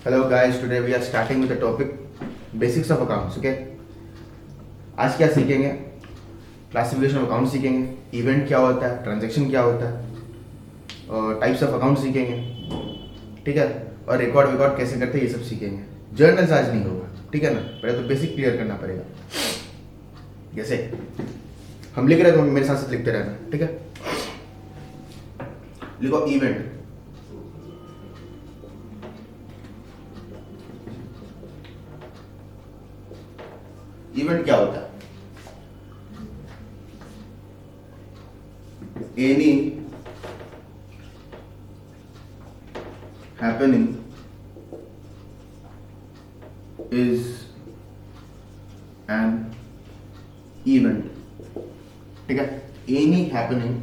Hello guys, today we are starting with the topic basics of accounts. Okay, आज क्या सीखेंगे? Classification of account सीखेंगे, event क्या होता है, ट्रांजैक्शन क्या होता है, और टाइप्स ऑफ अकाउंट सीखेंगे, ठीक है, और रिकॉर्ड विकॉर्ड कैसे करते हैं ये सब सीखेंगे. जर्नल्स आज नहीं होगा, ठीक है ना. पहले तो बेसिक क्लियर करना पड़ेगा. जैसे हम लिख रहे हैं तो मेरे साथ साथ लिखते रहना, ठीक है. लिखो इवेंट. इवेंट क्या होता है? Any happening is an event. ठीक है, any happening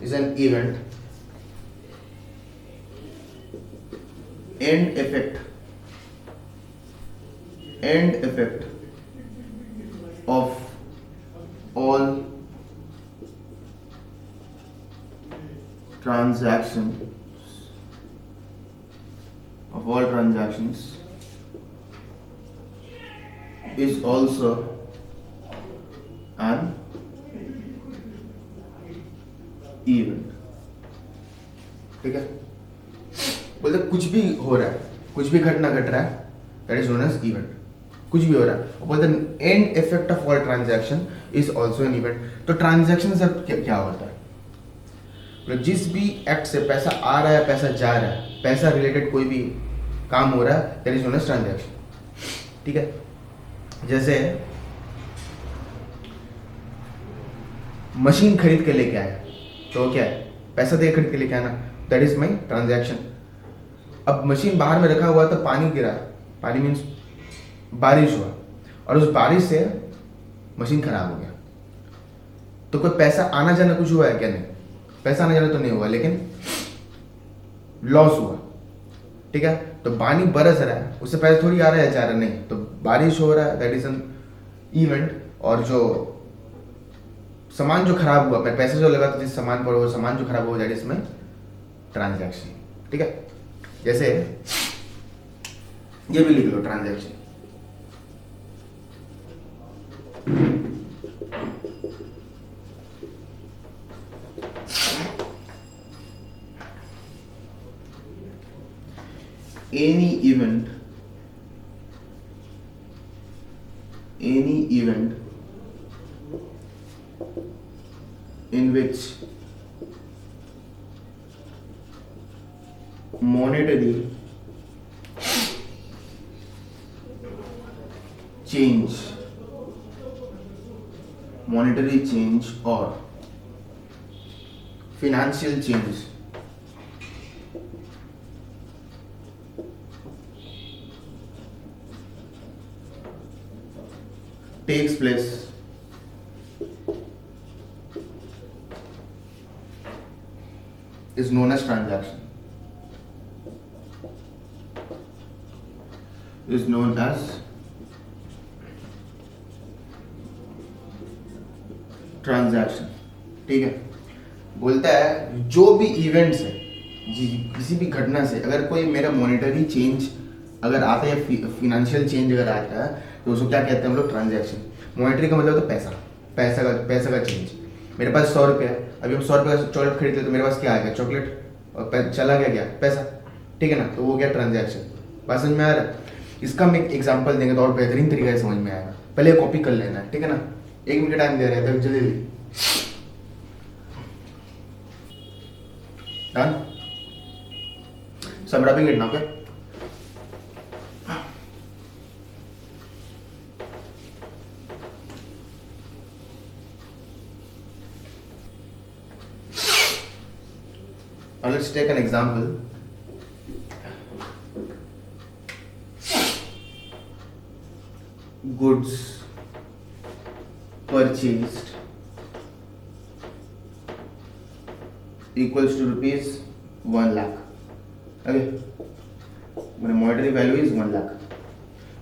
is an event. And effect of all transactions is also an event. ठीक है, बोलते कुछ भी हो रहा है, कुछ भी घटना घट रहा है, that is known as event. कुछ भी हो रहा है, बोलते and effect of all transaction is also an event. तो ट्रांजैक्शन से क्या होता है? तो जिस भी एक्ट से पैसा आ रहा है, पैसा जा रहा है, पैसा रिलेटेड कोई भी काम हो रहा है, that is known as transaction. ठीक है, जैसे मशीन खरीद के लेके आया तो क्या है, पैसा दे खरीद के लेके आना, दैट इज माई ट्रांजैक्शन. अब मशीन बाहर में रखा हुआ तो पानी गिरा, पानी मीन्स बारिश हुआ, और उस बारिश से मशीन खराब हो गया, तो कोई पैसा आना जाना कुछ हुआ है क्या? नहीं, पैसा आना जाना तो नहीं हुआ, लेकिन लॉस हुआ. ठीक है, तो पानी बरस रहा है, उससे पैसा थोड़ी आ रहा है, जा रहा नहीं, तो बारिश हो रहा है, दैट इज एन इवेंट. और जो सामान जो खराब हुआ, पैसा जो लगा था जिस सामान पर, वो सामान जो खराब हुआ, दैट इज माई ट्रांजैक्शन. ठीक है, जैसे ये भी लिख लो transaction. any event in which monetary change or financial change takes place is known as transaction. Is known as transaction. ठीक है, बोलता है जो भी इवेंट से, किसी भी घटना से अगर कोई मेरा मॉनेटरी चेंज अगर आता है या फिनेंशियल चेंज अगर आता है, तो उसको क्या कहते हैं हम लोग? ट्रांजैक्शन. मॉनेटरी का मतलब होता है पैसा का चेंज. मेरे पास 100 रुपये है, अभी हम 100 रुपये का चॉकलेट खरीदते तो मेरे पास क्या आएगा? चॉकलेट. और चला गया पैसा. ठीक है ना, तो वो क्या? ट्रांजैक्शन. बात समझ में आ रहा है? इसका हम एक एग्जाम्पल देंगे तो और बेहतरीन तरीके से समझ में आएगा. पहले कॉपी कर लेना है, ठीक है ना. 1 मिनट टाइम दे रहे थे, जल्दी. डन. सब rubbing it now. Okay, now let's take an example. Goods purchased equals to rupees 1 lakh. Okay, my monetary value is 1 lakh.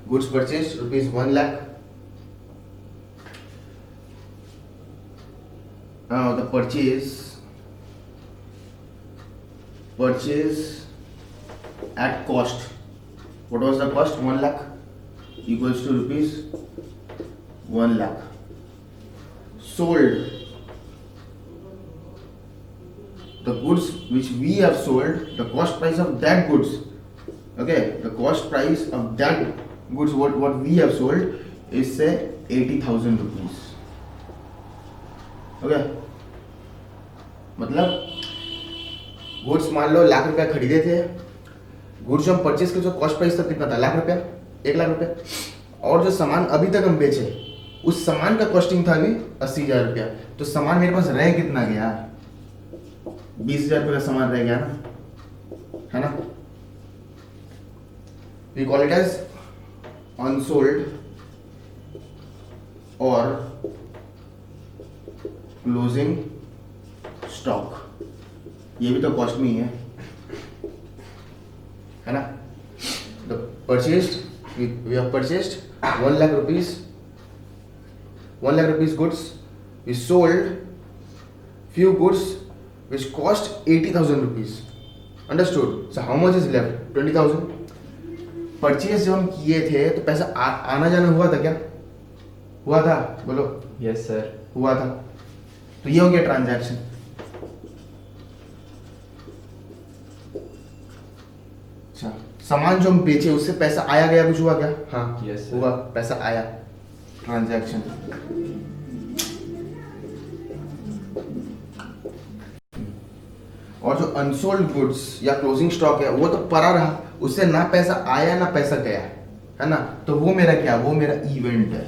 Goods purchased rupees 1 lakh. Now the purchase at cost What was the cost? 1 lakh equals to rupees 1 lakh. Sold. The goods which we have sold, the cost price of that goods, okay, the cost price of that goods what we have sold is say 80,000 rupees. Okay, मतलब goods मान लो लाख रुपया खरीदे थे, goods जो हम purchase के जो cost price था कितना था? लाख रुपया, 1 लाख रुपया, और जो सामान अभी तक हम बेचे उस सामान का कॉस्टिंग था अभी 80,000 रुपया। तो सामान मेरे पास रह कितना गया? 20,000 रुपये का सामान रह गया ना, है ना? We call it as unsold और क्लोजिंग स्टॉक। ये भी तो कॉस्ट में ही है ना? The purchased we have purchased 1 lakh rupees, 1 lakh rupees goods. We sold few goods which cost 80,000 rupees. Understood? So how much is left? 20,000. Purchase जब हम किए थे तो पैसा आना जाना हुआ था क्या? हुआ था? बोलो। यस सर, हुआ था। तो ये हो गया ट्रांजैक्शन। अच्छा, सामान जो हम बेचे उससे पैसा आया गया, कुछ हुआ क्या? हाँ Yes, sir. हुआ, पैसा आया, ट्रांजैक्शन। और जो अनसोल्ड गुड्स या क्लोजिंग स्टॉक है वो तो पड़ा रहा, उससे ना पैसा आया ना पैसा गया, है ना? तो वो मेरा क्या? वो मेरा इवेंट है।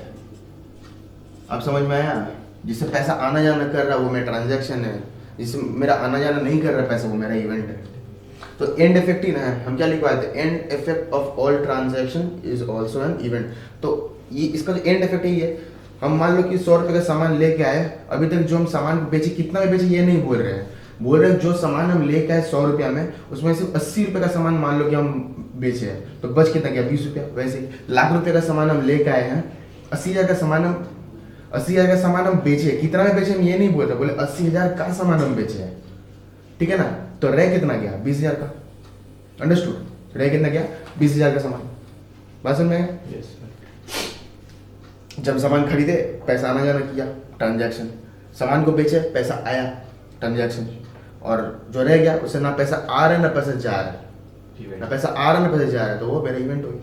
अब समझ में आया? जिससे पैसा आना जाना कर रहा वो मेरा ट्रांजैक्शन है, जिससे मेरा आना जाना नहीं कर रहा पैसा वो मेरा इवेंट है। तो एंड इफेक्ट ही ना है, हम क्या लिखवाए थे? And effect of all transaction is also an event. तो ये इसका जो एंड इफेक्ट ही है, हम मान लो कि 100 रुपये का सामान लेके आए, अभी तक जो हम सामान बेचे कितना में बेचे ये नहीं बोल रहे हैं, बोल रहे हैं जो सामान हम लेके आए 100 रुपया में, उसमें सिर्फ 80 रुपये का सामान मान लो कि हम बेचे हैं, तो बच कितना गया? 20 रुपया। वैसे ही लाख रुपये का सामान हम लेके आए हैं, 80,000 का सामान हम बेचे, कितना में बेचे हम ये नहीं बोल रहे, बोले 80,000 का सामान हम बेचे हैं, ठीक है ना? तो रह कितना गया? 20,000 का। अंडरस्टूड? रह कितना गया? 20,000 का सामान। बात समझ में आया? Yes sir. जब सामान खरीदे पैसा आना जाना किया, ट्रांजैक्शन। सामान को बेचे पैसा आया, ट्रांजैक्शन। और जो रह गया उससे ना पैसा आ रहा है ना पैसा जा रहा है, ना पैसा आ रहा है ना पैसा जा रहा है, तो वो मेरा इवेंट हो गया।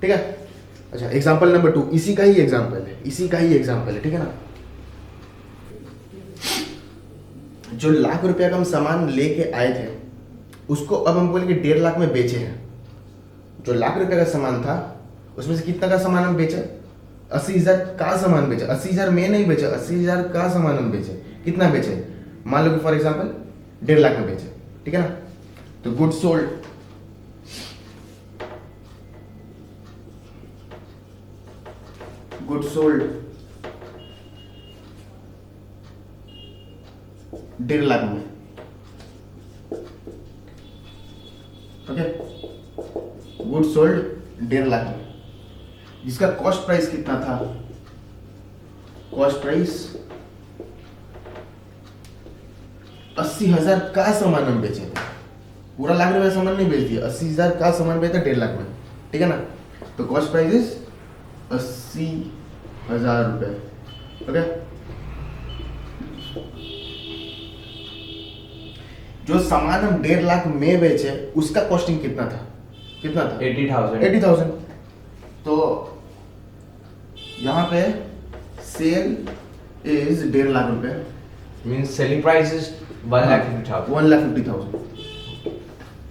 ठीक है? अच्छा, एग्जांपल नंबर 2, इसी का ही एग्जांपल है, ठीक है ना? जो लाख रुपया का हम सामान लेके आए थे उसको अब हम बोलेंगे 1.5 लाख में बेचे हैं। जो लाख रुपया का सामान था उसमें से कितना का सामान हम बेचे? 80,000 का सामान बेचे। 80,000 में नहीं बेचे, 80,000 का सामान हम बेचे। कितना बेचे? मान लो कि फॉर एग्जांपल 1.5 लाख में बेचे, ठीक है ना? तो good sold, good sold 1.5 lakh में, ओके? गुड सोल्ड 1.5 लाख में, जिसका कॉस्ट प्राइस कितना था? कॉस्ट प्राइस 80,000 का सामान हम बेचे थे, पूरा लाख रुपए का सामान नहीं बेच दिया, 80,000 का सामान बेचा 1.5 लाख में, ठीक है ना? तो कॉस्ट प्राइस इज 80,000 रुपए, ओके? जो सामान हम 1.5 लाख में बेचे उसका कॉस्टिंग कितना था? 80,000। तो यहाँ पे सेल इज 1.5 लाख रुपए, means selling price is 1,50,000। 1,50,000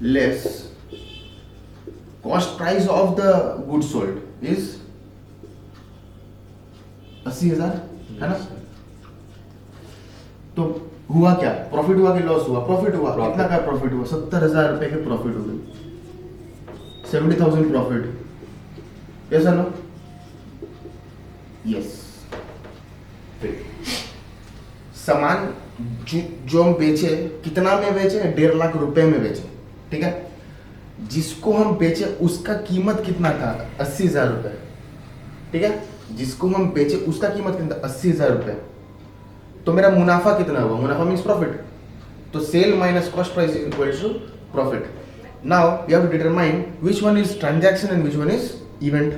less cost price of the good sold is 80,000, है ना? तो हुआ क्या? प्रॉफिट हुआ कि लॉस हुआ? प्रॉफिट हुआ। कितना का प्रॉफिट हुआ? 70,000 रुपए के प्रॉफिट हो गए, 70,000 प्रॉफिट। यस और नो? यस। सामान जो हम बेचे कितना में बेचे? 1.5 लाख रुपए में बेचे, ठीक है? जिसको हम बेचे उसका कीमत कितना था? 80,000 रुपए, ठीक है? जिसको हम बेचे उसका कीमत कितना था? 80,000 रुपए। तो मेरा मुनाफा कितना हुआ? मुनाफा मीन्स प्रॉफिट। तो sale minus cost price is equal to profit. Now you have to determine which one is transaction and which one is event.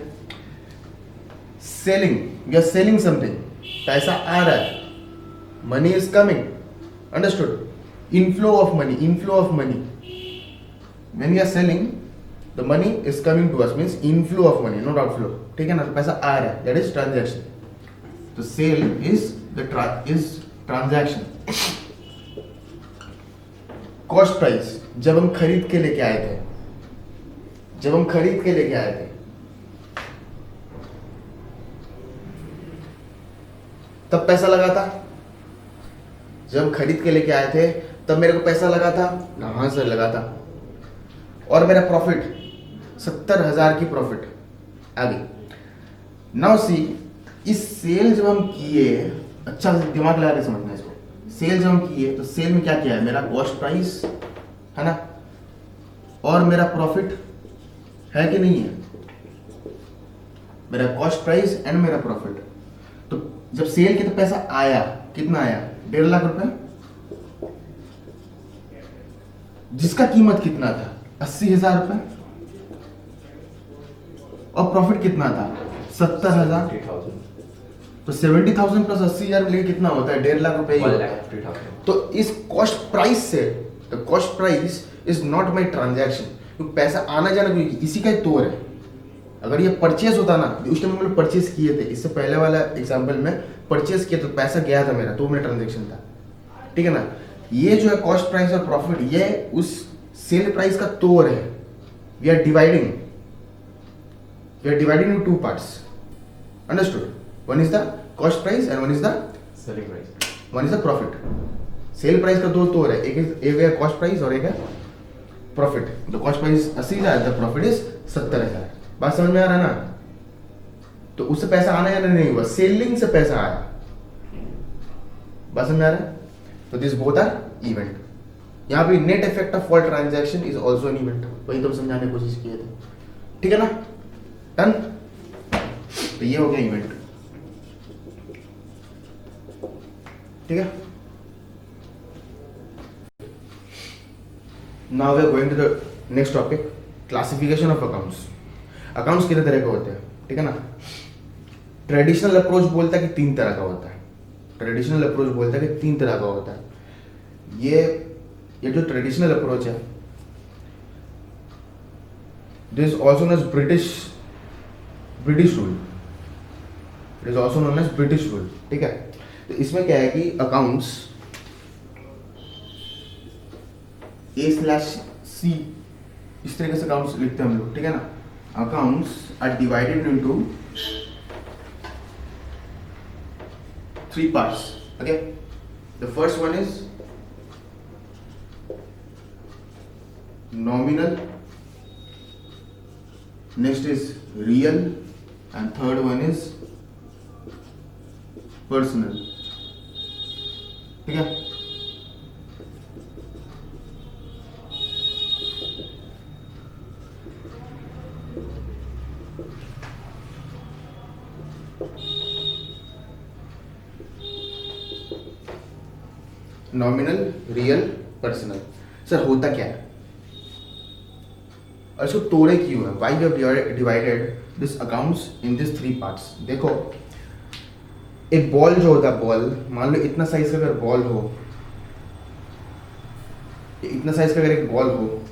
Selling, we are selling something. पैसा आ रहा है, money is coming. Understood? Inflow of money, inflow of money. When we are selling, the money is coming to us, means inflow of money, not outflow. ठीक है ना? तो पैसा आ रहा है, that is transaction. तो sale is transaction. Cost price, जब हम खरीद के लेके आए थे, तब पैसा लगा था. जब खरीद के लेके आए थे तब मेरे को पैसा लगा था. हाँ सर लगा था. और मेरा प्रॉफिट 70,000 की प्रॉफिट आ गई. नाउ सी, इस सेल जब हम किए, अच्छा से दिमाग लगा के समझना इसको. सेल जब हम किए तो सेल में क्या किया है, मेरा कॉस्ट प्राइस है ना, और मेरा प्रॉफिट है कि नहीं है. मेरा कॉस्ट प्राइस एंड मेरा प्रॉफिट. तो जब सेल किया तो पैसा आया, कितना आया, 1.5 लाख रुपए, जिसका कीमत कितना था, 80,000 रुपए, और प्रॉफिट कितना था, 70,000. 50,000. तो 70,000 प्लस 80,000 मिलेगा कितना होता है, 1.5 लाख रुपए ही होता है. 1,50,000. तो इस कॉस्ट प्राइस से, the cost price is not my transaction. क्योंकि पैसा आना जाना इसी का ही तौर है. अगर ये परचेस होता ना, उस टाइम हम लोग परचेस किए थे, इससे पहले वाला एग्जांपल में परचेस किया तो पैसा गया था मेरा, तो मेरा ट्रांजैक्शन था. ठीक है ना. ये जो है कॉस्ट प्राइस और प्रॉफिट, ये उस सेल प्राइस का तौर है. We are dividing in two parts. Understood? One is the cost price and one is the Selling price. One is the profit. Sale price का दो तौर है, एक है कॉस्ट प्राइस और एक है प्रॉफिट. तो cost price 80,000, the profit is 70,000. बात समझ में आ रहा है ना. तो उससे पैसा आना या नहीं हुआ, सेलिंग से पैसा आया. बात समझ में आ रहा है. तो दिस बोथ आर इवेंट. यहाँ पे net effect of all transaction is also an event. वही तो समझाने की कोशिश किए थे. ठीक है ना. डन. तो ये हो गया इवेंट. ठीक है. Now we are going to the next topic, classification of accounts. Accounts कितने तरह के होते हैं, ठीक है ना. ट्रेडिशनल अप्रोच बोलता है कि 3 तरह का होता है. ट्रेडिशनल अप्रोच बोलता है कि 3 तरह का होता है. ये जो ट्रेडिशनल अप्रोच है, this also known as British rule. It is also known as British rule. ठीक है. तो इसमें क्या है कि अकाउंट्स A/C, इस तरीके से अकाउंट्स लिखते हैं हम लोग. ठीक है ना. Accounts are divided into 3 parts. Okay. The first one is nominal, next is real, and third one is personal. ठीक है. Nominal, real, personal. सर होता क्या है और इसको तोड़े क्यों है, why you have divided this accounts in this 3 parts. देखो, एक बॉल जो होता है, बॉल मान लो इतना साइज का अगर बॉल हो, इतना साइज का अगर एक बॉल हो,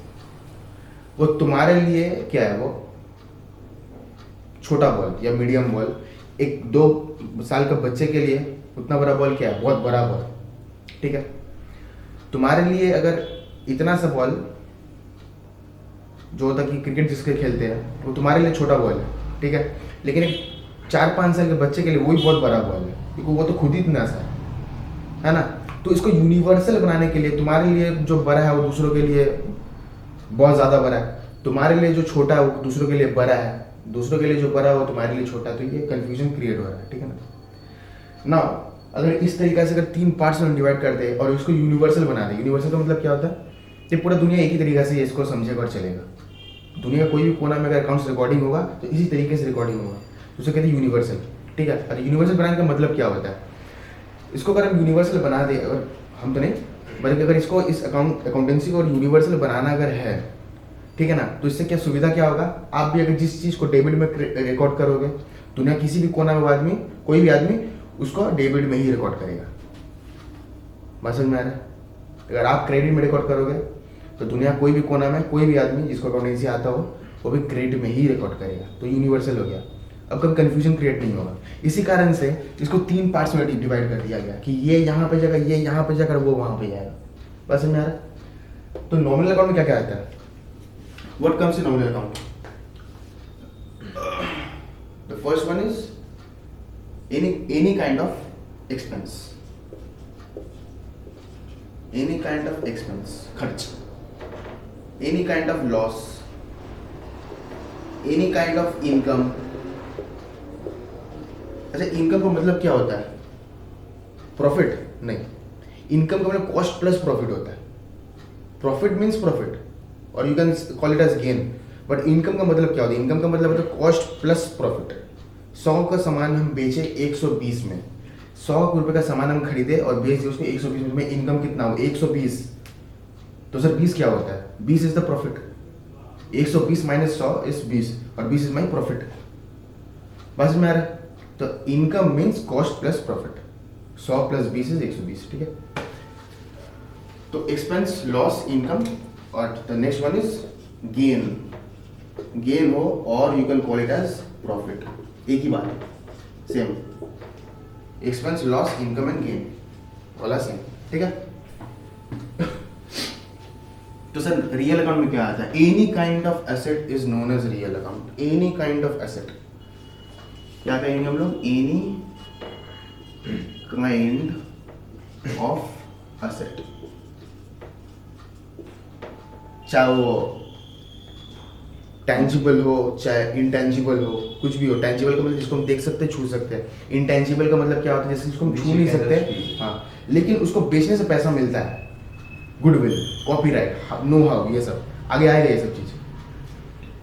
वो तुम्हारे लिए क्या है, वो छोटा बॉल या मीडियम बॉल. एक 2 साल का बच्चे के लिए उतना बड़ा बॉल क्या है, बहुत बड़ा बॉल. ठीक है. तुम्हारे लिए अगर इतना सा बॉल जो होता कि क्रिकेट जिसके खेलते हैं, वो तुम्हारे लिए छोटा बॉल है. ठीक है. लेकिन एक 4-5 साल के बच्चे के लिए वही बहुत बड़ा बॉल है, क्योंकि वो तो खुद ही इतना सा है ना. तो इसको यूनिवर्सल बनाने के लिए तुम्हारे लिए जो बड़ा है वो दूसरों के लिए बहुत ज़्यादा बड़ा है, तुम्हारे लिए जो छोटा है वो दूसरों के लिए बड़ा है, दूसरों के लिए जो बड़ा है वो तुम्हारे लिए छोटा है. तो ये कन्फ्यूजन क्रिएट हो रहा है. ठीक है ना. नाउ अगर इस तरीके से अगर 3 पार्ट्स में डिवाइड कर दे और इसको यूनिवर्सल बना दे, यूनिवर्सल का मतलब क्या होता है, ये पूरा दुनिया एक ही तरीके से इसको समझेगा और चलेगा. दुनिया का कोई भी कोना में अगर अकाउंट्स रिकॉर्डिंग होगा तो इसी तरीके से रिकॉर्डिंग होगा, उसे कहते हैं यूनिवर्सल. ठीक है. और यूनिवर्सल बनाने का मतलब क्या होता है, इसको अगर हम यूनिवर्सल बना दे, और हम तो नहीं, बल्कि अगर इसको इस अकाउंटेंसी को यूनिवर्सल बनाना अगर है ठीक है ना। तो इससे क्या सुविधा क्या होगा, आप भी अगर जिस चीज़ को डेबिट में रिकॉर्ड करोगे, दुनिया किसी भी कोना में आदमी, कोई भी आदमी उसको डेबिट में ही रिकॉर्ड करेगा। बात समझ में आ रहा है। अगर आप क्रेडिट में रिकॉर्ड करोगे तो दुनिया कोई भी कोना में कोई भी आदमी जिसको अकाउंटेंसी आता हो वो भी क्रेडिट में ही रिकॉर्ड करेगा। तो यूनिवर्सल हो गया, अब कभी कंफ्यूजन क्रिएट नहीं होगा। इसी कारण से इसको 3 पार्ट्स में डिवाइड कर दिया गया कि ये यहाँ पे जाएगा, ये यहाँ पे जाकर वो वहाँ पे जाएगा। बस समझ में आ रहा है। तो नॉमिनल अकाउंट में क्या क्या आता है, what comes in nominal account? The first one is any kind of expense, any kind of expense, खर्च, any kind of loss, any kind of income. अच्छा, इनकम का मतलब क्या होता है? प्रॉफिट नहीं, इनकम का मतलब कॉस्ट प्लस प्रॉफिट होता है। प्रॉफिट मीन्स प्रॉफिट और you can call it as gain, but income का मतलब क्या होता है? इनकम का मतलब होता है कॉस्ट प्लस प्रॉफिट। 100 का सामान हम बेचे 120 में, 100 रुपये का सामान हम खरीदे और बेच दिए उसको 120 में, इनकम कितना हो? 120। तो सर 20 क्या होता है? 20 is the profit. 120 minus 100 is 20 और 20 इज माई प्रॉफिट। बस में आ रहा है। तो income means cost plus profit, 100 plus 20 is 120, ठीक है। तो एक्सपेंस, लॉस, इनकम और the next one is gain. Gain हो और you can call it as profit, एक ही बात है, same. Expense, loss, income and gain वाला सेम, ठीक है। तो सर रियल अकाउंट में क्या आता है? Any kind of asset is known as real account. Any kind of asset क्या कहेंगे हम लोग? एनी काइंड ऑफ एसेट, चाहे वो टैंजिबल हो चाहे इंटेंजिबल हो, कुछ भी हो। टैंजिबल का मतलब जिसको हम देख सकते हैं, छू सकते हैं। इंटेंजिबल का मतलब क्या होता है? जैसे जिसको हम छू नहीं सकते, हाँ, लेकिन उसको बेचने से पैसा मिलता है। गुडविल, कॉपीराइट, नो हाउ, ये सब आगे आएगा, ये सब चीज़।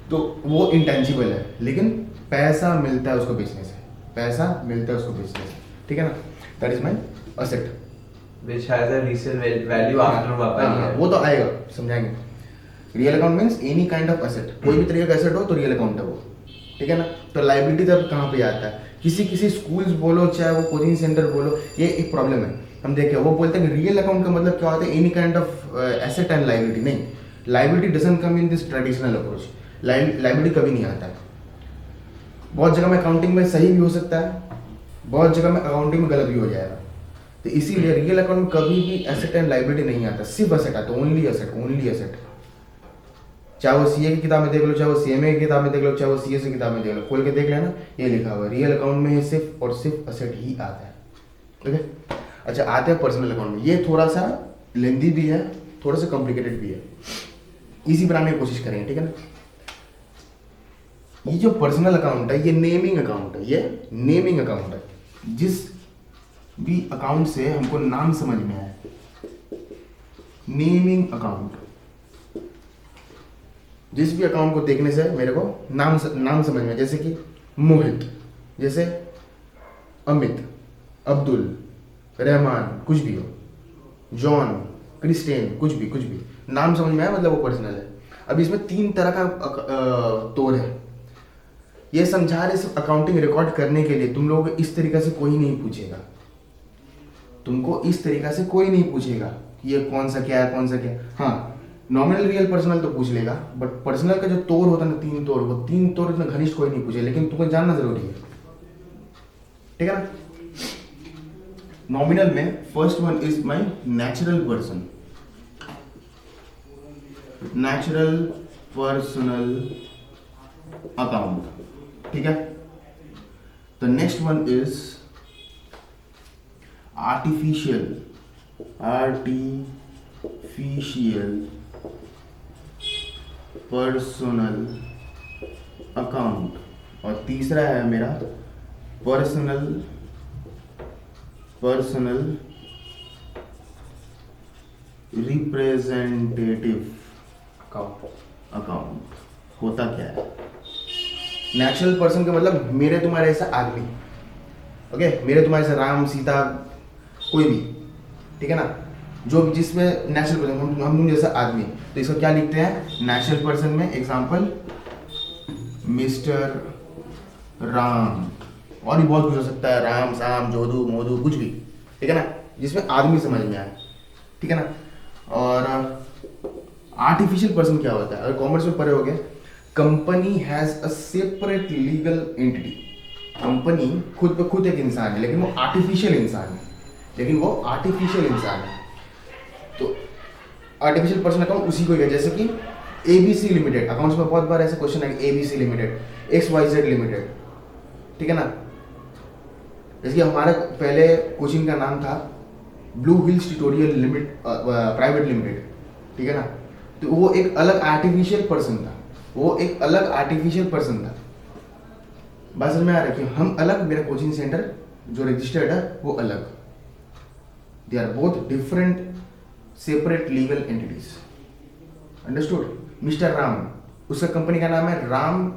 तो वो इंटेंजिबल है, लेकिन पैसा मिलता है उसको बेचने से, पैसा मिलता है उसको बेचने से, ठीक है ना। That is my asset which has a resale value after हाँ, वो तो आएगा, समझाएंगे। Real account means any kind of asset, कोई भी तरीके का एसेट हो तो रियल अकाउंट है वो, ठीक है ना। तो लाइबिलिटी तब कहाँ पे आता है? किसी स्कूल्स बोलो चाहे वो कोचिंग सेंटर बोलो, ये एक प्रॉब्लम है। हम देखें, वो बोलते हैं कि रियल अकाउंट का मतलब क्या होता है? Any kind of asset and liability. नहीं, liability doesn't come in this traditional approach. Liability कभी नहीं आता है। बहुत जगह में अकाउंटिंग में सही भी हो सकता है, बहुत जगह में अकाउंटिंग में गलत भी हो जाएगा। तो इसीलिए रियल अकाउंट में कभी भी एसेट एंड लाइबिलिटी नहीं आता, सिर्फ एसेट आता है, ओनली एसेट, ओनली एसेट। चाहे वो सीए की किताब में देख लो, चाहे वो सीएमए की किताब में देख लो, चाहे वो सीएस की किताब में देख लो, खोल के देख लेना, ये लिखा हुआ है रियल अकाउंट में सिर्फ और सिर्फ एसेट ही आता है, ठीक है। अच्छा, आते हैं पर्सनल अकाउंट में। ये थोड़ा सा लेंदी भी है, थोड़ा सा कॉम्प्लिकेटेड भी है, इजी बनाने की कोशिश करेंगे, ठीक है ना। ये जो पर्सनल अकाउंट है ये नेमिंग अकाउंट है, ये नेमिंग अकाउंट है। जिस भी अकाउंट से हमको नाम समझ में आए, नेमिंग अकाउंट। जिस भी अकाउंट को देखने से मेरे को नाम समझ में, जैसे कि मोहित, जैसे अमित, अब्दुल, रहमान, कुछ भी हो, जॉन, क्रिस्टेन, कुछ भी नाम समझ में आया मतलब वो पर्सनल है। अब इसमें 3 तरह का तोड़ है। ये समझा रहे सिर्फ अकाउंटिंग रिकॉर्ड करने के लिए। तुम लोगों को इस तरीका से कोई नहीं पूछेगा, तुमको इस तरीका से कोई नहीं पूछेगा कि ये कौन सा क्या है, कौन सा क्या है। हाँ, नॉमिनल, रियल, पर्सनल तो पूछ लेगा, बट पर्सनल का जो तोड़ होता है ना, 3 तोड़, वो 3 तोड़ इतना घनिष्ठ कोई नहीं पूछे, लेकिन तुमको जानना जरूरी है, ठीक है ना। नॉमिनल में first one is my natural person, natural personal account, ठीक है। The next one is artificial personal account, और तीसरा है मेरा पर्सनल रिप्रेजेंटेटिव अकाउंट। होता क्या है? नेचुरल पर्सन का मतलब मेरे तुम्हारे ऐसा आदमी, ओके, मेरे तुम्हारे ऐसा राम, सीता, कोई भी, ठीक है ना। जो जिसमें नेचुरल पर्सन, हम जैसा आदमी, तो इसका क्या लिखते हैं नेचुरल पर्सन में, एग्जाम्पल मिस्टर राम, और भी बहुत कुछ हो सकता है, राम शाम जोधू मोधू कुछ भी, ठीक है ना, जिसमें आदमी समझ में आए, ठीक है ना। और आर्टिफिशियल पर्सन क्या होता है, अगर कॉमर्स में पढ़े होगे, company has a separate legal entity, company खुद पे खुद एक इंसान है, लेकिन वो आर्टिफिशियल इंसान है, तो आर्टिफिशियल पर्सन अकाउंट उसी को ही है, जैसे कि ABC लिमिटेड, अकाउंट्स में बहुत बार ऐसे क्वेश्चन है कि ABC लिमिटेड, XYZ लिमिटेड, ठीक है ना। जैसे कि हमारा पहले कोचिंग का नाम था blue hills tutorial private limited, ठीक है ना, तो वो एक अलग आर्टिफिशियल पर्सन था, बात समझ में आ रहा है कि हम अलग, मेरा कोचिंग सेंटर जो रजिस्टर्ड है वो अलग, they are both different separate legal entities, understood. Mister Ram, उसका कंपनी का नाम है राम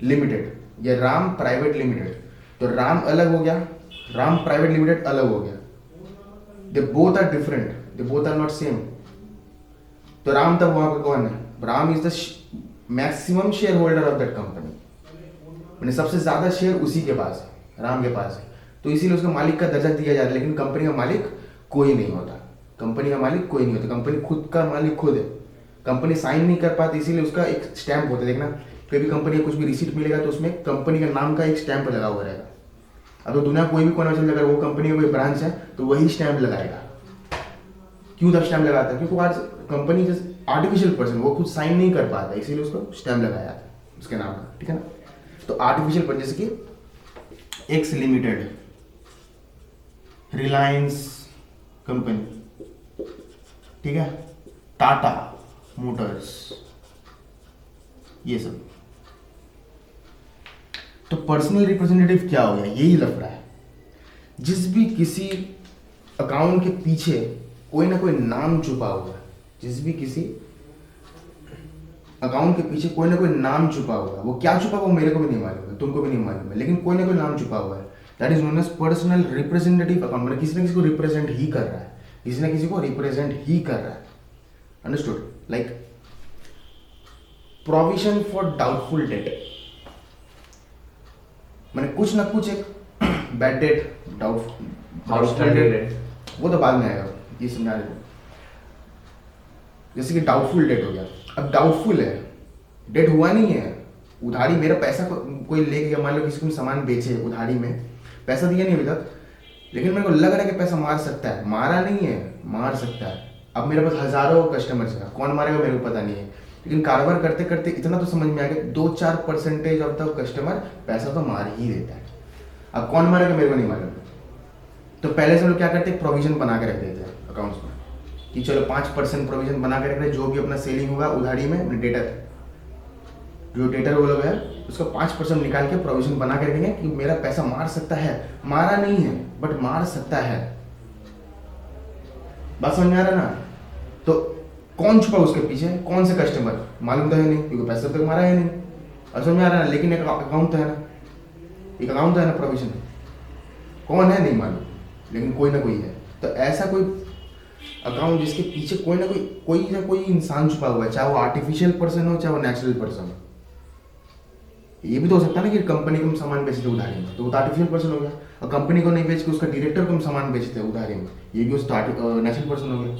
लिमिटेड या राम प्राइवेट लिमिटेड, तो राम अलग हो गया, राम प्राइवेट लिमिटेड अलग हो गया, they both are different, they both are not same. तो राम तब वहां पर कौन है, Ram is the maximum share holder of that company, मैंने सबसे ज्यादा शेयर उसी के पास है, राम के पास है, तो इसीलिए उसका मालिक का दर्जा दिया जाता है, लेकिन कंपनी का मालिक कोई नहीं होता, कंपनी खुद का मालिक खुद है, कंपनी साइन नहीं कर पाती, इसीलिए उसका एक स्टैंप होता है, देखना कोई भी कंपनी का कुछ भी रिसीट मिलेगा तो उसमें कंपनी का नाम का एक स्टैंप लगा हुआ रहेगा। अब तो दुनिया कोई भी कोना चल जाएगा, वो कंपनी का कोई ब्रांच है तो वही स्टैंप लगाएगा। क्यों तब स्टैंप लगाता है, क्योंकि आज कंपनी आर्टिफिशियल पर्सन, वो खुद साइन नहीं कर पाता, इसीलिए उसको स्टैंप लगाया था उसके नाम का, ठीक है ना। तो आर्टिफिशियल पर्सन जैसे कि एक्स लिमिटेड, रिलायंस कंपनी, ठीक है, टाटा मोटर्स, ये सब। तो पर्सनल रिप्रेजेंटेटिव क्या हो गया, यही लफड़ा है। जिस भी किसी अकाउंट के पीछे कोई ना कोई नाम छुपा हुआ है, वो क्या छुपा हुआ मेरे को भी नहीं मालूम है, तुमको भी नहीं मालूम है, लेकिन कोई ना कोई नाम छुपा हुआ है, that is known as personal representative account, मतलब किसी ना किसी को रिप्रेजेंट ही कर रहा है, understood. Like provision for doubtful debt, मैंने कुछ ना कुछ एक बैड डेट, डाउटफुल डेट, वो तो बाद में आएगा, ये समझा रहे हो। जैसे कि डाउटफुल डेट हो गया, अब डाउटफुल है, डेट हुआ नहीं है, उधारी, मेरा पैसा कोई ले गया, मान लो किसी को सामान बेचे उधारी में, पैसा दिया नहीं अभी तक, लेकिन मेरे को लग रहा है कि पैसा मार सकता है, मारा नहीं है, मार सकता है। अब मेरे पास हजारों कस्टमर्स है, कौन मारेगा मेरे को पता नहीं है, लेकिन कारोबार करते करते इतना तो समझ में आ गया 2-4% ऑफ द कस्टमर पैसा तो मार ही देता है। अब कौन मारेगा मेरे को नहीं मालूम, तो पहले से लोग क्या करते, प्रोविजन बना के रख देते हैं अकाउंट्स में कि चलो 5% प्रोविजन बना के रख रहे, जो भी अपना सेलिंग होगा उधारी में, डेटर वो लोग है उसका 5% निकाल के प्रोविजन बना के रखेंगे कि मेरा पैसा मार सकता है, मारा नहीं है बट मार सकता है। बात समझ में आ रहा है ना। तो कौन छुपा उसके पीछे, कौन से कस्टमर, मालूम तो है नहीं क्योंकि पैसा तक मारा है नहीं, और समझ में आ रहा है ना। लेकिन एक अकाउंट तो है ना, प्रोविजन कौन है नहीं मालूम, लेकिन कोई ना कोई है। तो ऐसा कोई अकाउंट जिसके पीछे कोई ना कोई इंसान छुपा हुआ है, चाहे वो आर्टिफिशियल पर्सन हो चाहे वो नेचुरल पर्सन हो। ये भी तो हो सकता है ना कि कंपनी को हम सामान बेचते उधारी में, तो वो आर्टिफिशियल पर्सन हो गया, और कंपनी को नहीं बेच के उसका डायरेक्टर को हम सामान बेचते हैं उधारी में, ये भी उसका नेचुरल पर्सन हो गया।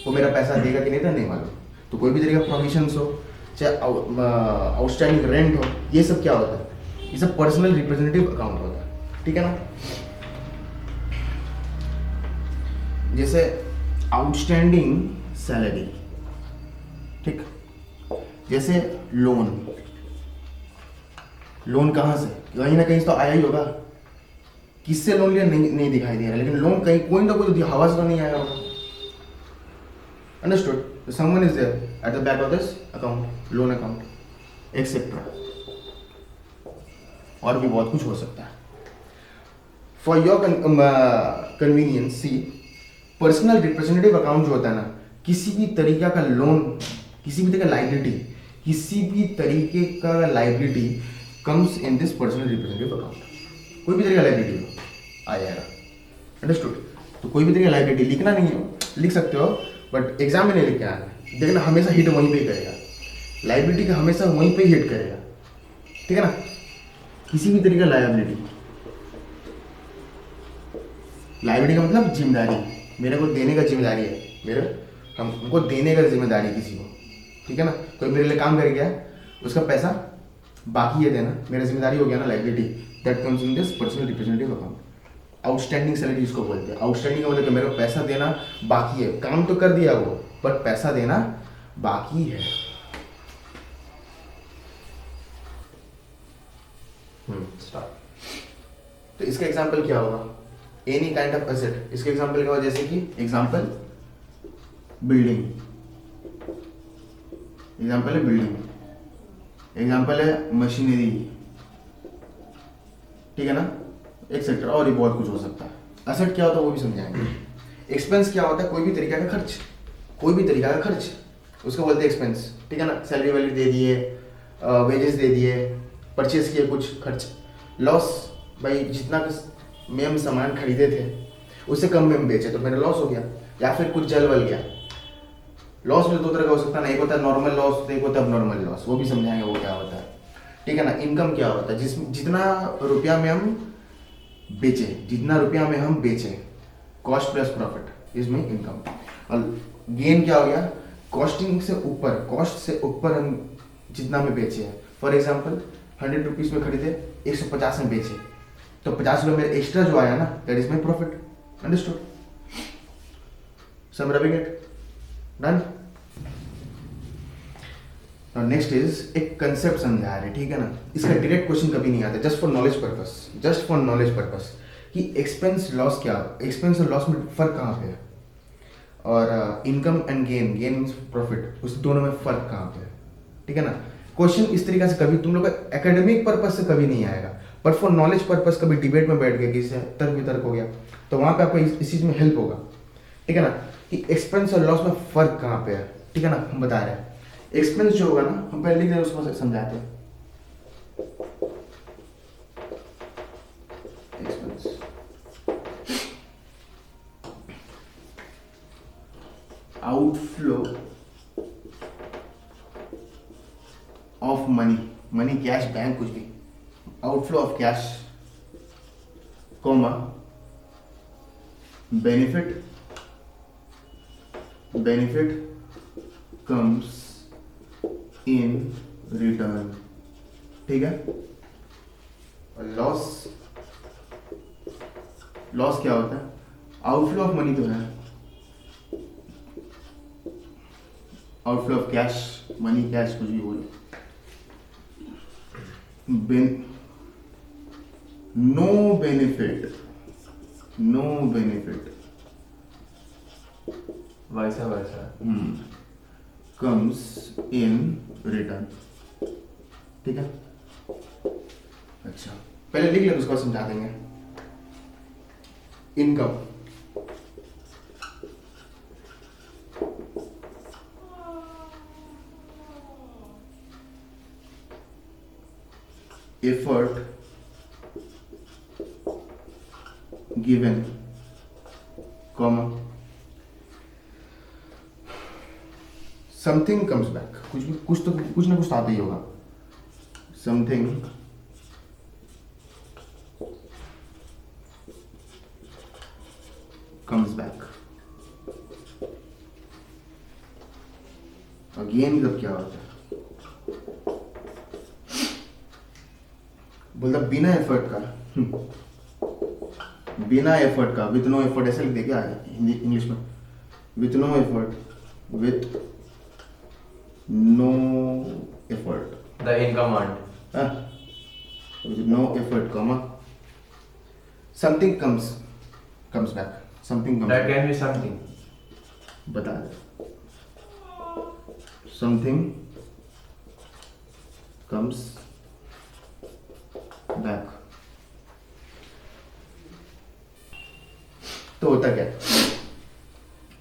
वो मेरा पैसा देगा कि नहीं था नहीं मालूम। तो कोई भी तरीके का प्रोविजंस हो, चाहे आउटस्टैंडिंग रेंट हो, ये सब क्या होता है, ये सब पर्सनल रिप्रेजेंटेटिव अकाउंट होता है, ठीक है ना। जैसे आउटस्टैंडिंग सैलरी, ठीक, जैसे लोन कहाँ से, कहीं ना कहीं तो आया ही होगा, किससे लोन लिया नहीं दिखाई दे रहा, लेकिन लोन कहीं कोई ना कोई हवा से तो नहीं आया होगा, understood. So someone is there at the back of this account, loan account, etc. और भी बहुत कुछ हो सकता है। For your convenience, see, personal representative account जो होता है ना, किसी भी तरीका का लोन, किसी भी तरीके का liability comes in this personal representative account. कोई भी तरीका लाइबिलिटी आ जाएगा, अंडरस्टूड। तो कोई भी तरीका लाइबिलिटी लिखना नहीं है, लिख सकते हो, बट एग्जाम में नहीं लिख के आना है। देखना हमेशा हिट वहीं पे ही करेगा, लाइबिलिटी का हमेशा वहीं पे ही हिट करेगा, ठीक है ना। किसी भी तरीके का लाइबिलिटी का मतलब जिम्मेदारी, मेरे को देने का जिम्मेदारी है, मेरे हमको देने का जिम्मेदारी किसी को, ठीक है ना। कोई मेरे लिए काम कर गया, उसका पैसा बाकी है देना, मेरा जिम्मेदारी हो गया ना, liability. That comes in this personal representative account. Outstanding salary इसको बोलते हैं। आउटस्टैंडिंग का मतलब कि मेरे को पैसा देना बाकी है, काम तो कर दिया वो, पर पैसा देना बाकी है। तो इसका एग्जाम्पल क्या होगा, एनी काइंड ऑफ एसेट। इसका एग्जाम्पल क्या होगा, जैसे कि एग्जाम्पल बिल्डिंग, एग्जाम्पल है बिल्डिंग, एग्जाम्पल है मशीनरी, ठीक है ना, एक्सेट्रा, और ये बहुत कुछ हो सकता है। एसेट क्या होता है वो भी समझाएंगे। एक्सपेंस क्या होता है, कोई भी तरीका का खर्च, कोई भी तरीका का खर्च, उसको बोलते हैं एक्सपेंस, ठीक है ना। सैलरी वैलरी दे दिए, वेजेस दे दिए, परचेज किए कुछ खर्च। लॉस, भाई जितना में हम सामान खरीदे थे उससे कम में हम बेचे तो मेरा लॉस हो गया, या फिर कुछ जल वल गया। लॉस में दो तरह का हो सकता है ना, एक होता है नॉर्मल लॉस, एक होता है अबनॉर्मल लॉस, वो भी समझाएंगे वो क्या होता है, ठीक है ना। इनकम क्या होता है, जिसमें जितना रुपया में हम बेचे, जितना रुपया में हम बेचे, cost plus profit is my income. और गेन क्या हो गया, कॉस्टिंग से ऊपर, कॉस्ट से ऊपर हम जितना में बेचे हैं। फॉर एग्जाम्पल 100 रुपीज़ में खरीदे, 150 में बेचे, तो 50 रुपये मेरे एक्स्ट्रा जो आया ना, that is my profit. Understood? Some rubbing it done. Next is एक कंसेप्ट समझा रहे, ठीक है ना। इसका डायरेक्ट क्वेश्चन कभी नहीं आता, just for knowledge purpose, just for knowledge purpose, कि एक्सपेंस लॉस क्या, एक्सपेंस और लॉस में फर्क कहाँ पे है, और income and gain, gain means profit, उस दोनों में फर्क कहाँ पे है, ठीक है ना। क्वेश्चन इस तरीके से कभी तुम लोग का एकेडमिक पर्पज से कभी नहीं आएगा, पर फॉर नॉलेज पर्पज कभी डिबेट में बैठ गया, किसी से तर्क वितर्क हो गया, तो वहाँ पे आपको इस चीज़ में हेल्प होगा, ठीक है ना, कि एक्सपेंस और लॉस में फर्क कहाँ पे है, ठीक है ना। हम बता रहे हैं एक्सपेंस जो होगा ना, हम पहले लिख रहे हैं उसको समझाते हैं। Expense outflow of money, money cash bank कुछ भी, outflow of cash, comma benefit, benefit comes in return, ठीक है। और लॉस, लॉस क्या होता है, आउटफ्लो ऑफ मनी तो है, outflow of cash, money cash कुछ भी बोलो, नो बेनिफिट, नो बेनिफिट, वैसा वैसा कम्स इन रिटर्न, ठीक है। अच्छा पहले लिख ले, उसको समझा देंगे। Income, effort given, comma something comes back, कुछ भी कुछ ना कुछ आता ही होगा, something comes back। अगेन मतलब क्या होता है, बोलता बिना एफर्ट का, बिना एफर्ट का, विथ नो एफर्ट, ऐसे लिख दे क्या है हिंदी इंग्लिश में, with no effort, with no effort, the income earned, with no effort, comma something comes back, something comes that back। can be something, बता दे, something comes back। तो होता क्या है,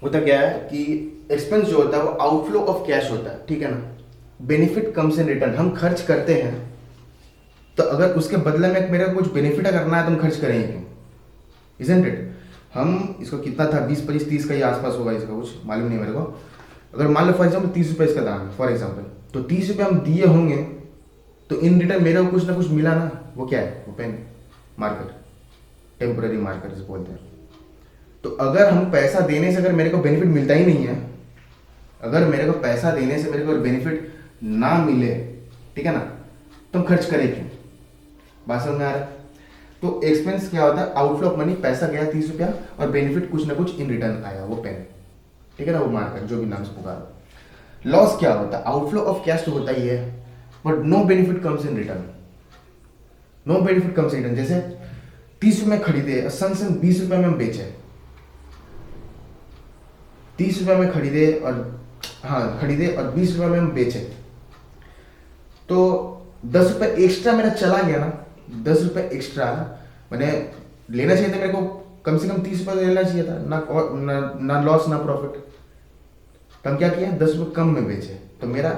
होता क्या है कि एक्सपेंस जो होता है वो आउटफ्लो ऑफ कैश होता है, ठीक है ना। बेनिफिट कम्स इन रिटर्न, हम खर्च करते हैं तो अगर उसके बदले में मेरा कुछ बेनिफिट करना है तो हम खर्च करेंगे क्यों, इजंट इट। हम इसको कितना था 20 25 30 का ही आसपास होगा इसका, कुछ मालूम नहीं मेरे को। अगर मान लो फॉर एग्जाम्पल 30 रुपये इसका दाम है फॉर एग्जाम्पल, तो 30 रुपये हम दिए होंगे तो इन रिटर्न मेरे को कुछ ना कुछ मिला ना। वो क्या है? वो पेन, मार्कर, टेम्पररी मार्कर जिसे बोलते हैं। तो अगर हम पैसा देने से अगर मेरे को बेनिफिट मिलता ही नहीं है, अगर मेरे को पैसा देने से मेरे को बेनिफिट ना मिले, ठीक है ना, तो हम खर्च करें क्यों? बात समझ में आ रहा है? तो एक्सपेंस क्या होता है? आउटफ्लो ऑफ मनी, पैसा गया 30 रुपया और बेनिफिट कुछ ना कुछ इन रिटर्न आया, वो पेन, ठीक है ना, वो मार्कर, जो भी नाम से पुकारो। लॉस क्या होता है? आउटफ्लो ऑफ कैश तो होता ही है, but no benefit comes in return, no benefit comes in return. जैसे 30 रुपये में खरीदे, सन 20 रुपये में हम बेचे, 30 रुपये में खरीदे और खरीदे और 20 रुपये में हम बेचे, तो 10 रुपये एक्स्ट्रा मेरा चला गया ना। 10 रुपये एक्स्ट्रा मैंने लेना चाहिए था, मेरे को कम से कम 30 रुपये लेना चाहिए था ना लॉस ना प्रॉफिट। तो हम क्या किया? 10 रुपये कम में बेचे, तो मेरा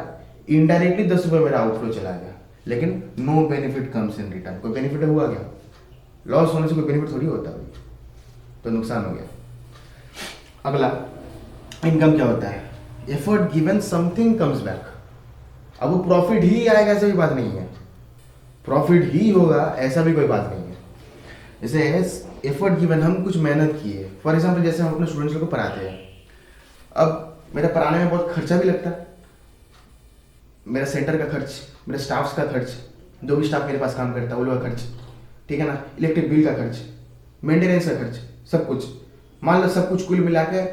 इनडायरेक्टली 10 रुपये मेरा आउटफ्लो चला गया, लेकिन no benefit comes in return. कोई बेनिफिट हुआ क्या? लॉस होने से कोई बेनिफिट थोड़ी होता है, तो नुकसान हो गया। अगला इनकम क्या होता है? Effort given something comes back. अब वो प्रॉफिट ही आएगा ऐसा भी बात नहीं है, प्रॉफिट ही होगा ऐसा भी कोई बात नहीं है। जैसे एफर्ट गिवन, हम कुछ मेहनत किए, फॉर एग्जाम्पल जैसे हम अपने स्टूडेंट्स को पढ़ाते हैं, अब मेरा पढ़ाने में बहुत खर्चा भी लगता है, मेरा सेंटर का खर्च, मेरे स्टाफ्स का खर्च, जो भी स्टाफ मेरे पास काम करता है वो लोग का खर्च, ठीक है ना, इलेक्ट्रिक बिल का खर्च, मेंटेनेंस का खर्च, सब कुछ। मान लो सब कुछ कुल मिला के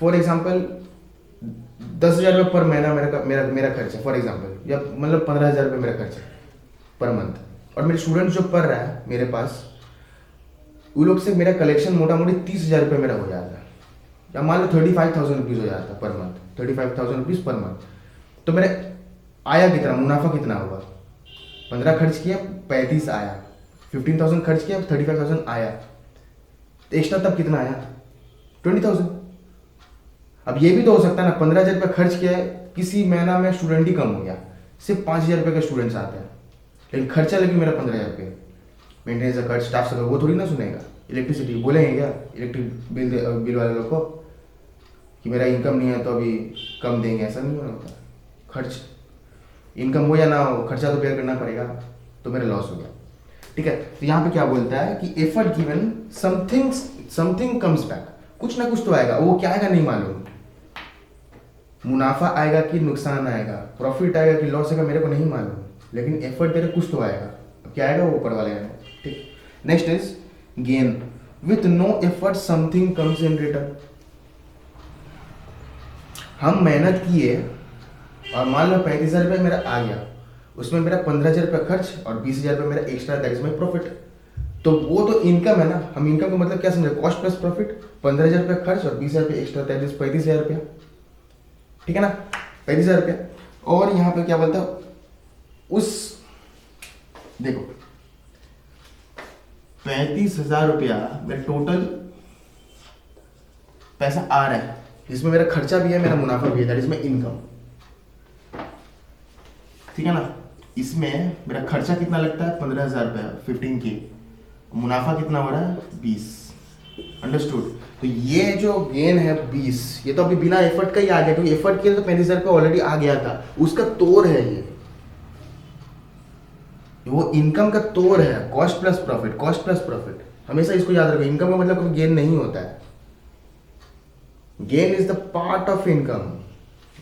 फॉर एग्जाम्पल 10,000 रुपये पर महीना मेरा खर्च है फॉर एग्जाम्पल, या मतलब 15,000 रुपये मेरा खर्च है पर मंथ। और मेरे स्टूडेंट जो पढ़ रहा है मेरे पास, उन लोग से मेरा कलेक्शन मोटा मोटी 30,000 रुपये मेरा हो जाता है, या मान लो 35,000 रुपीज़ हो जाता है per month, 35,000 rupees per month. तो मेरे आया कितना, मुनाफा कितना होगा? 15 खर्च किया 35 आया, 15,000 खर्च किया 35,000 आया, तो एक्स्ट्रा तब कितना आया? 20,000। अब ये भी तो हो सकता है ना, 15,000 रुपये खर्च किया है, किसी महीना में स्टूडेंट ही कम हो गया, सिर्फ 5,000 रुपये के स्टूडेंट्स आते हैं, लेकिन खर्चा लेकिन मेरा 15,000 रुपये, मेंटेनेंस का खर्च, स्टाफ का, वो थोड़ी ना सुनेगा। इलेक्ट्रिसिटी बोलेंगे क्या इलेक्ट्रिक बिल वाले लोग को कि मेरा इनकम नहीं है तो अभी कम देंगे? ऐसा नहीं होता। खर्च, इनकम हो या ना हो, खर्चा तो बेयर करना पड़ेगा, तो मेरा लॉस हो गया, ठीक है। तो यहाँ पे क्या बोलता है कि effort given something comes back, कुछ ना कुछ तो आएगा, वो क्या आएगा नहीं मालूम, मुनाफा आएगा कि नुकसान आएगा, प्रॉफिट आएगा कि लॉस आएगा, मेरे को नहीं मालूम, लेकिन एफर्ट तेरे कुछ तो आएगा। अब क्या आएगा वो ऊपर वाले आएगा, ठीक। Next is gain, with no effort something comes in return. हम मेहनत किए और मान लो 35,000 रुपये मेरा आ गया, उसमें मेरा 15,000 रुपये खर्च और 20,000 रुपये मेरा extra, that is my profit. तो वो तो इनकम है ना। हम इनकम का मतलब क्या समझे? कॉस्ट प्लस प्रॉफिट, 15,000 रुपये खर्च और 20,000 रुपये एक्स्ट्रा, दैट इज 35,000 रुपया, ठीक है ना, 35,000 रुपया। और यहाँ पे क्या बोलता है, उस देखो 35,000 रुपया मेरा टोटल पैसा आ रहा है, जिसमें मेरा खर्चा भी है, मेरा मुनाफा भी है, दैट इज माई इनकम, ठीक है ना। इसमें मेरा खर्चा कितना लगता है? 15,000 रुपया, 15K, मुनाफा कितना हो रहा है? 20, अंडरस्टूड। तो ये जो गेन है 20, ये तो अभी बिना एफर्ट का ही आ गया, क्योंकि एफर्ट किया तो 35,000 रुपये ऑलरेडी आ गया था, उसका तोड़ है ये, वो इनकम का तोड़ है, cost plus profit, cost plus profit, हमेशा इसको याद रखो। इनकम का मतलब कोई गेन नहीं होता है, gain is the part of income.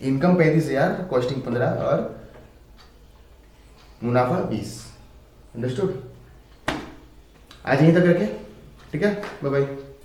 Income 35,000, costing 15 और मुनाफा 20, अंडरस्टूड। आज यहीं तक रखे, ठीक है, बाय बाय।